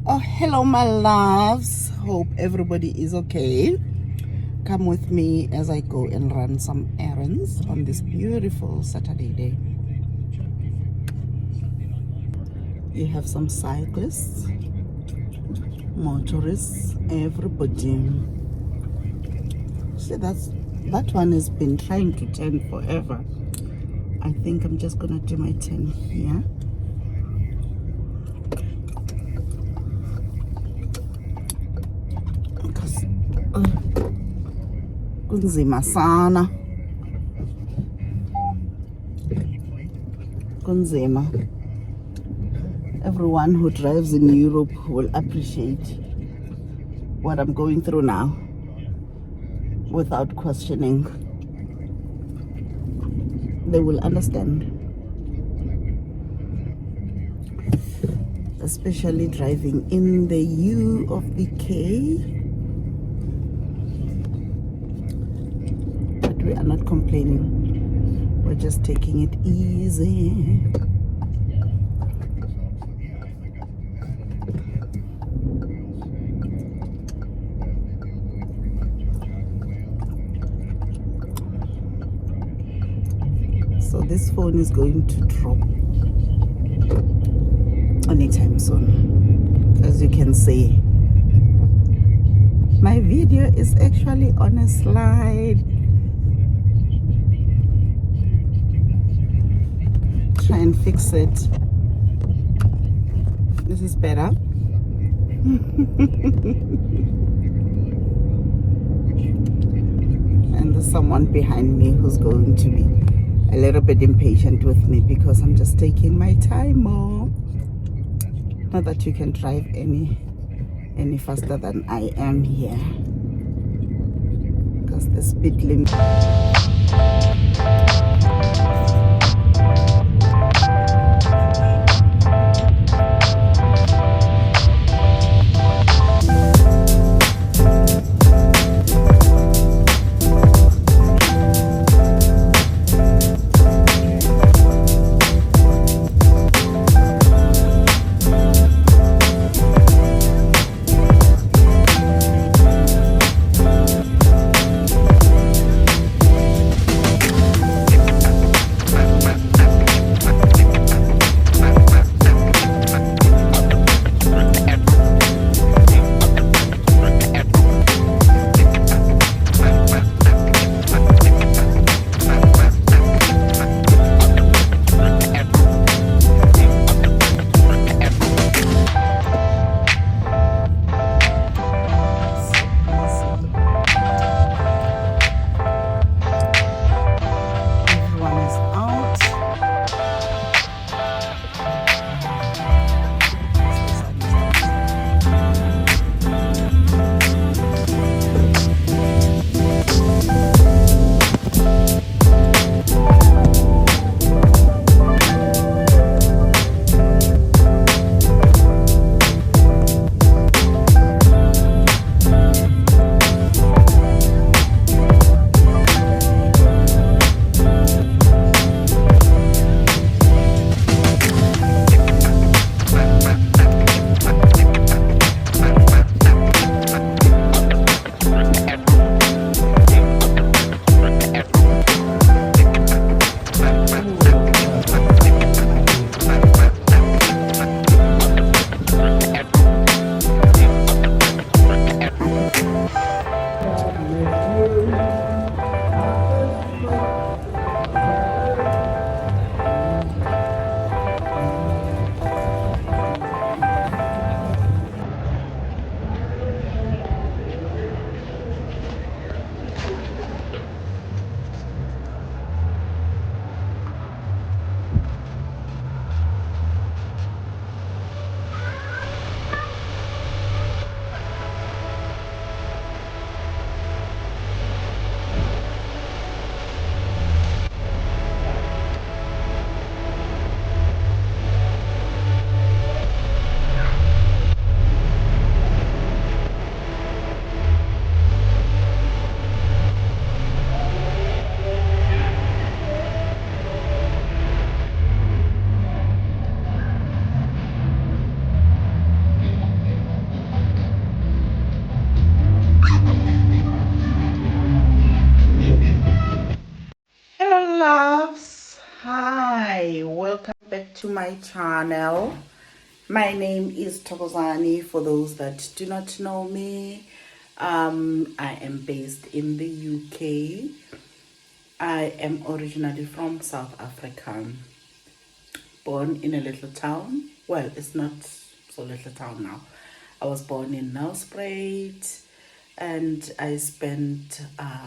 Oh, hello, my loves. Hope everybody is okay. Come with me as I go and run some errands on this beautiful Saturday day. You have some cyclists, motorists, everybody. See, that one has been trying to turn forever. I think I'm just gonna do my turn here. Because kunzima sana. Kunzima. Everyone who drives in Europe will appreciate what I'm going through now without questioning. They will understand. Especially driving in the U of the K. But we are not complaining. We're just taking it easy. So this phone is going to drop anytime soon. As you can see, my video is actually on a slide. Try and fix it. This is better. And there's someone behind me who's going to be a little bit impatient with me because I'm just taking my time more. Not that you can drive any faster than I am here, because the speed limit. to my channel. My name is Thokozani. For those that do not know me, I am based in the UK. I am originally from South Africa, born in a little town. Well, it's not so little town now. I was born in Nelspruit, and I spent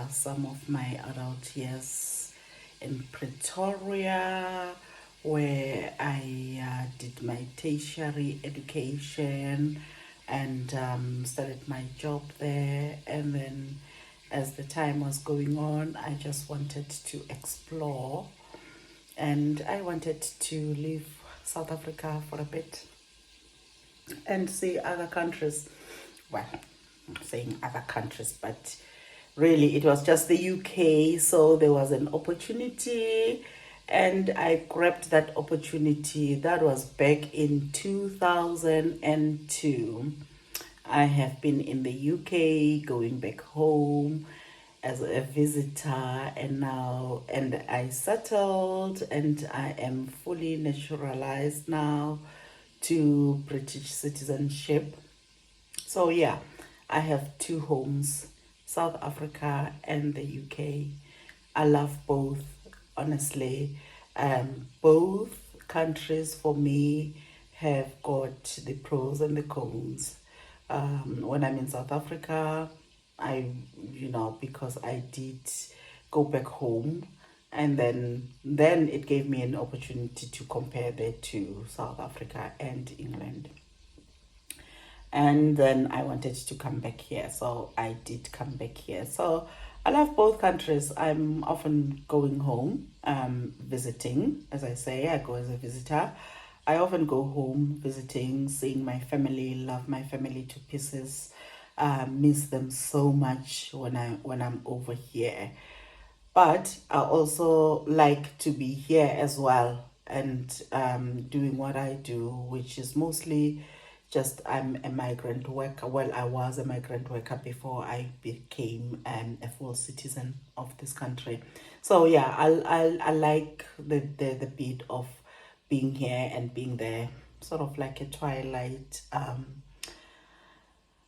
some of my adult years in Pretoria, where I did my tertiary education and started my job there. And then as the time was going on, I just wanted to explore, and I wanted to leave South Africa for a bit and see other countries. Well, I'm saying other countries, but really it was just the UK. So there was an opportunity, and I grabbed that opportunity. That was back in 2002. I have been in the UK, going back home as a visitor, and I settled, and I am fully naturalized now to British citizenship. So yeah, I have two homes, South Africa and the UK. I love both, honestly. Both countries for me have got the pros and the cons. When I'm in South Africa, because I did go back home, and then it gave me an opportunity to compare the two, South Africa and England. And then I wanted to come back here, so I did come back here. So I love both countries. I'm often going home, visiting. As I say, I go as a visitor. I often go home visiting, seeing my family, love my family to pieces, miss them so much when I'm over here. But I also like to be here as well, and doing what I do, which is mostly just I'm a migrant worker. Well, I was a migrant worker before I became a full citizen of this country. So yeah, I like the bit of being here and being there, sort of like a twilight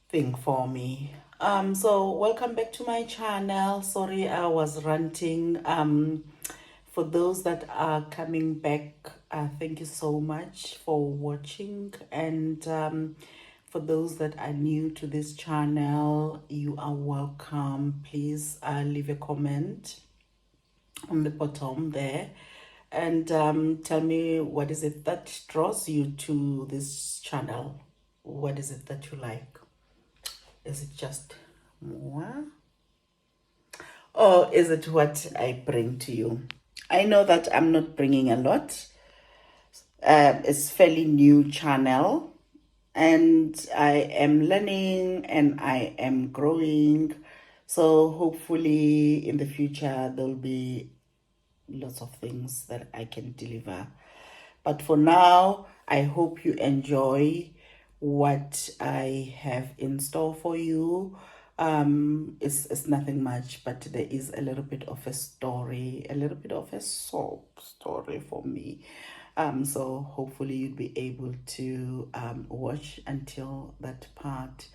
thing for me. So welcome back to my channel. Sorry, I was ranting. For those that are coming back, thank you so much for watching. And for those that are new to this channel, you are welcome. Please leave a comment on the bottom there, and tell me, what is it that draws you to this channel? What is it that you like? Is it just more, or is it what I bring to you? I know that I'm not bringing a lot. It's fairly new channel, and I am learning and I am growing. So hopefully in the future there'll be lots of things that I can deliver. But for now, I hope you enjoy what I have in store for you. It's nothing much, but there is a little bit of a story, a little bit of a sob story for me. So hopefully you'll be able to watch until that part.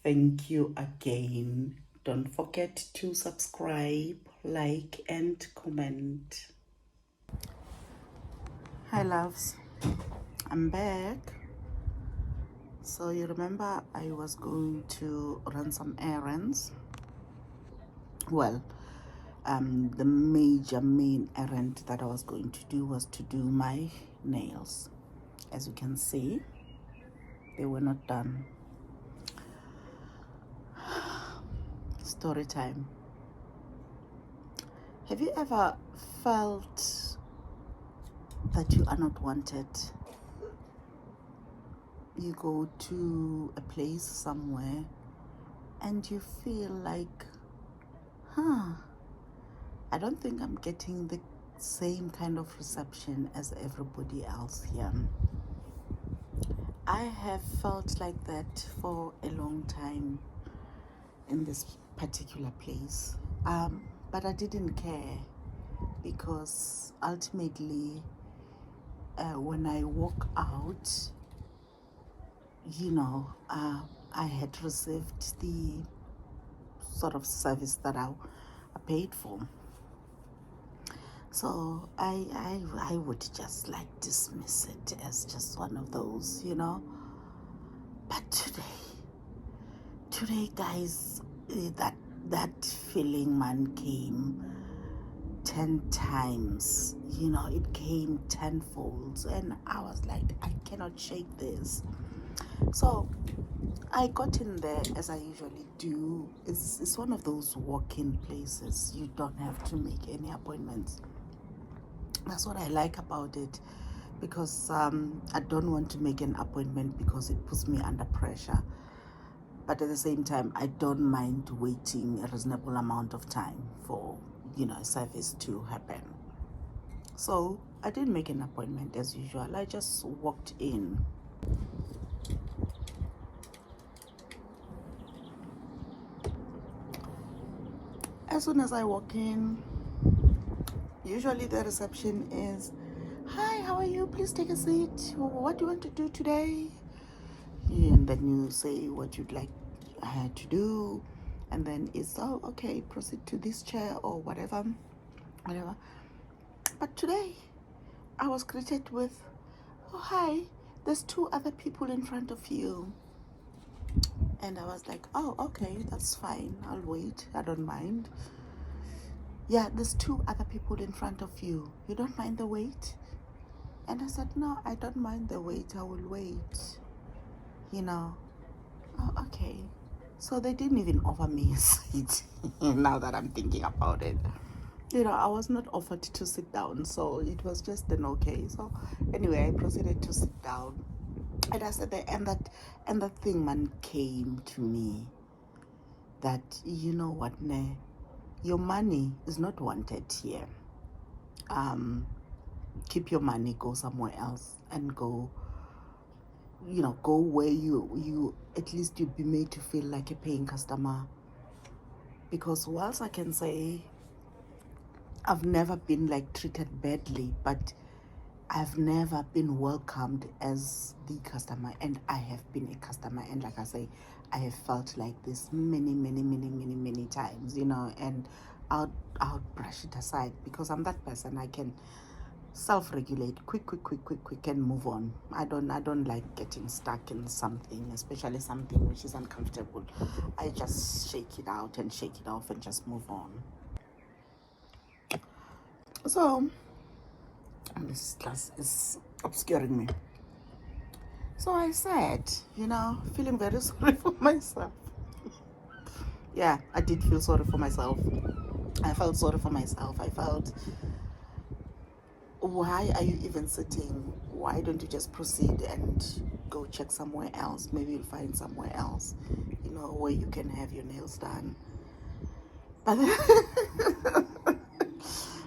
Thank you again. Don't forget to subscribe, like, and comment. Hi loves, I'm back. So you remember I was going to run some errands. Well, the main errand that I was going to do was to do my nails. As you can see, they were not done. Story time. Have you ever felt that you are not wanted? You go to a place somewhere and you feel like, I don't think I'm getting the same kind of reception as everybody else here. I have felt like that for a long time in this particular place. But I didn't care, because ultimately when I walk out, I had received the sort of service that I paid for. So I would just like dismiss it as just one of those, But today, guys, that feeling, man, came 10 times. It came tenfold, and I was like, I cannot shake this. So I got in there as I usually do. It's one of those walk-in places. You don't have to make any appointments. That's what I like about it, because I don't want to make an appointment because it puts me under pressure. But at the same time, I don't mind waiting a reasonable amount of time for, a service to happen. So I didn't make an appointment as usual. I just walked in. As soon as I walk in, usually the reception is, "Hi, how are you? Please take a seat. What do you want to do today?" And then you say what you'd like to do, and then it's, "Oh, okay, proceed to this chair," or whatever. But today I was greeted with, "Oh, hi, there's 2 other people in front of you." And I was like, "Oh, okay, that's fine, I'll wait, I don't mind." "Yeah, there's 2 other people in front of you. You don't mind the wait?" And I said, "No, I don't mind the wait, I will wait." "Oh, okay." So they didn't even offer me a seat. Now that I'm thinking about it, I was not offered to sit down, so it was just an okay. So anyway, I proceeded to sit down, and I said that, and that thing, man, came to me that, you know what, ne, your money is not wanted here. Keep your money, go somewhere else, and go where you at least you'd be made to feel like a paying customer. Because whilst I can say I've never been like treated badly, but I've never been welcomed as the customer, and I have been a customer, and like I say, I have felt like this many times, and I'll brush it aside because I'm that person. I can self-regulate quick and move on. I don't like getting stuck in something, especially something which is uncomfortable. I just shake it out and shake it off and just move on. So this class is obscuring me. So I said, feeling very sorry for myself. Yeah, I did feel sorry for myself. I felt sorry for myself. I felt, why are you even sitting? Why don't you just proceed and go check somewhere else? Maybe you'll find somewhere else, where you can have your nails done. But then,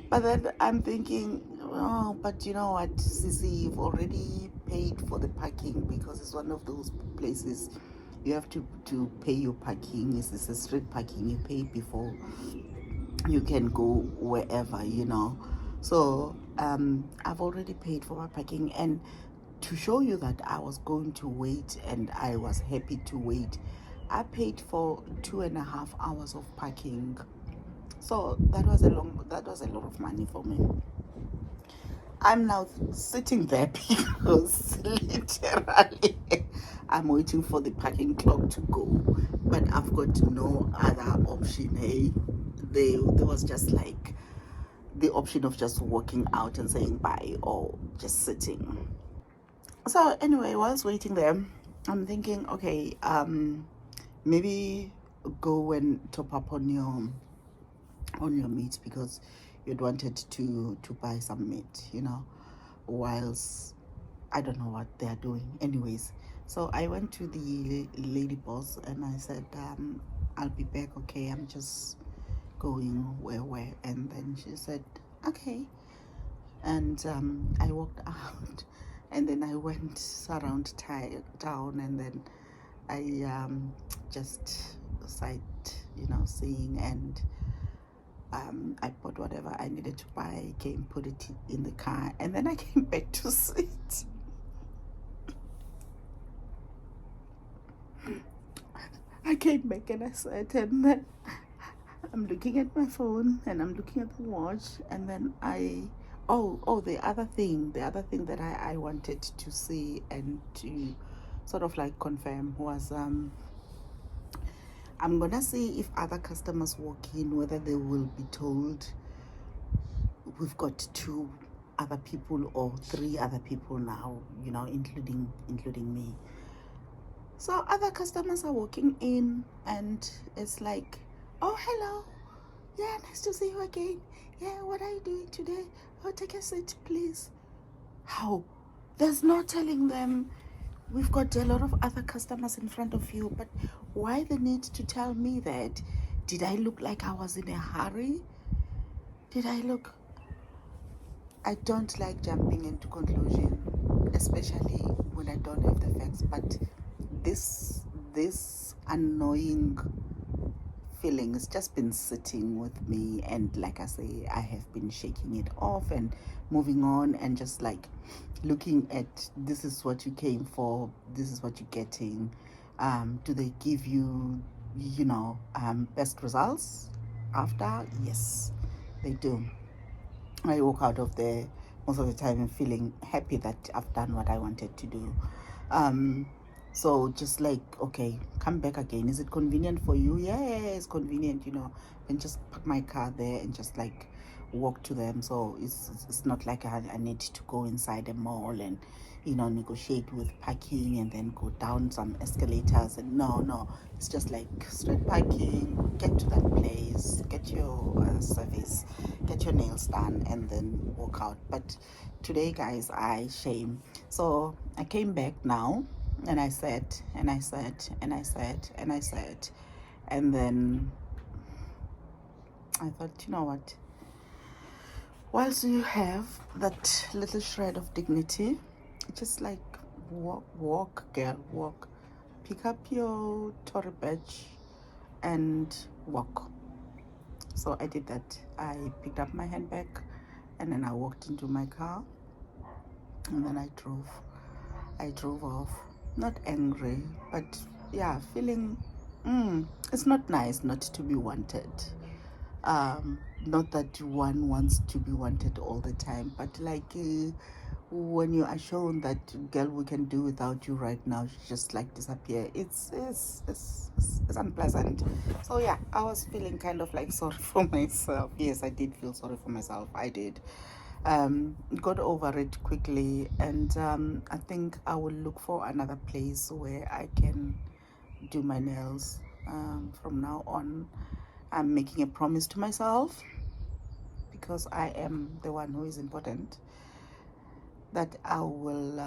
but then I'm thinking, oh, but you know what, Sissy, you've already paid for the parking, because it's one of those places you have to pay your parking. It's a street parking. You pay before you can go wherever, So I've already paid for my parking, and to show you that I was going to wait and I was happy to wait, I paid for 2.5 hours of parking. So that was a lot of money for me. I'm now sitting there because literally I'm waiting for the parking clock to go, but I've got no other option. Hey, there was just like the option of just walking out and saying bye, or just sitting. So anyway, whilst waiting there, I'm thinking, okay, maybe go and top up on your meat, because you'd wanted to buy some meat, whilst I don't know what they're doing. Anyways, so I went to the lady boss and I said, I'll be back, okay, I'm just going where, and then she said, okay. And I walked out, and then I went around town, and then I just sat, seeing, and I bought whatever I needed to buy, came, put it in the car, and then I came back to sit. I came back and I sat, and then I'm looking at my phone and I'm looking at the watch, and then the other thing that I wanted to see and to sort of like confirm was I'm gonna see if other customers walk in, whether they will be told we've got 2 other people or 3 other people now, including me. So other customers are walking in and it's like, oh, hello. Yeah, nice to see you again. Yeah, what are you doing today? Oh, take a seat, please. How? There's no telling them we've got a lot of other customers in front of you, but why the need to tell me that? Did I look like I was in a hurry? I don't like jumping into conclusion, especially when I don't have the facts, but this annoying feeling has just been sitting with me, and like I say, I have been shaking it off and moving on and just like looking at, this is what you came for, this is what you're getting. Do they give you best results after? Yes, they do. I walk out of there most of the time and feeling happy that I've done what I wanted to do. Um, so just like, okay, come back again. Is it convenient for you? Yeah, it's convenient, and just park my car there and just like walk to them. So it's not like I need to go inside a mall and negotiate with parking and then go down some escalators. And no, it's just like straight parking, get to that place, get your service, get your nails done, and then walk out. But today, guys, I shame. So I came back now and I said, and I said, and I said, and I said, and then I thought, you know what? Whilst you have that little shred of dignity, just like walk, girl, walk. Pick up your Tory badge and walk. So I did that. I picked up my handbag and then I walked into my car and then I drove off. Not angry, but yeah, feeling it's not nice not to be wanted. Not that one wants to be wanted all the time, but like when you are shown that, girl, we can do without you right now, just like disappear, it's unpleasant. So yeah, I was feeling kind of like sorry for myself. Yes, I did feel sorry for myself. I did. Got over it quickly, and I think I will look for another place where I can do my nails. From now on, I'm making a promise to myself, because I am the one who is important, that I will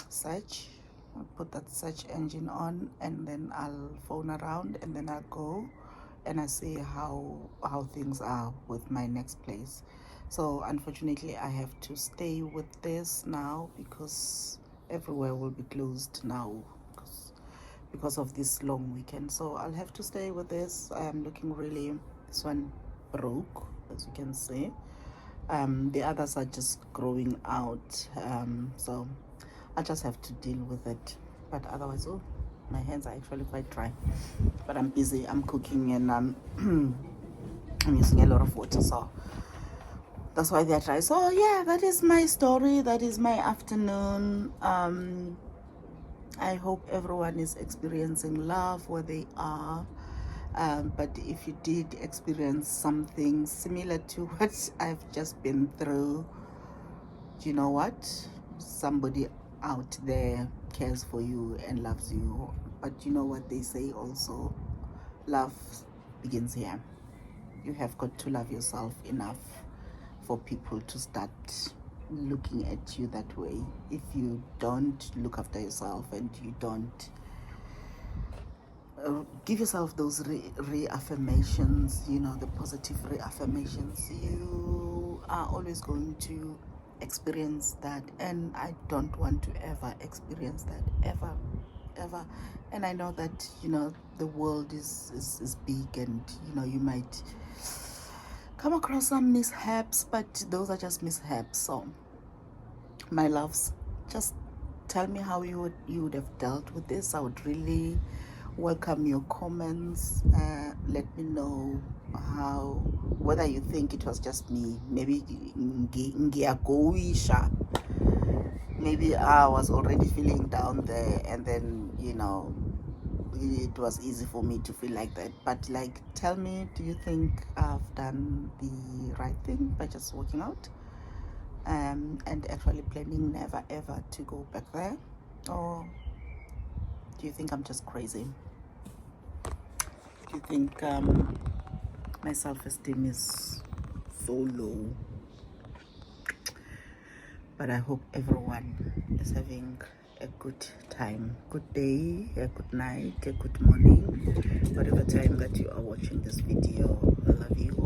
search. I'll put that search engine on, and then I'll phone around, and then I'll go and I see how things are with my next place. So unfortunately, I have to stay with this now because everywhere will be closed now because of this long weekend. So I'll have to stay with this. I am looking really, this one broke, as you can see. The others are just growing out, so I just have to deal with it. But otherwise, oh, my hands are actually quite dry, but I'm busy, I'm cooking, and I'm using a lot of water, so that's why they're dry. So yeah, that is my story, that is my afternoon. I hope everyone is experiencing love where they are. But if you did experience something similar to what I've just been through, you know what? Somebody out there cares for you and loves you. But you know what they say also? Love begins here. You have got to love yourself enough for people to start looking at you that way. If you don't look after yourself and you don't give yourself those reaffirmations, the positive reaffirmations, you are always going to experience that. And I don't want to ever experience that, ever. And I know that the world is big, and you might come across some mishaps, but those are just mishaps. So my loves, just tell me how you would have dealt with this. I would really welcome your comments. Let me know how, whether you think it was just me, maybe ngiyagoisha, maybe I was already feeling down there, and then it was easy for me to feel like that. But like, tell me, do you think I've done the right thing by just working out and actually planning never ever to go back there? Or do you think I'm just crazy? Do you think my self-esteem is so low? But I hope everyone is having a good time, good day, a good night, a good morning, whatever time that you are watching this video. I love you.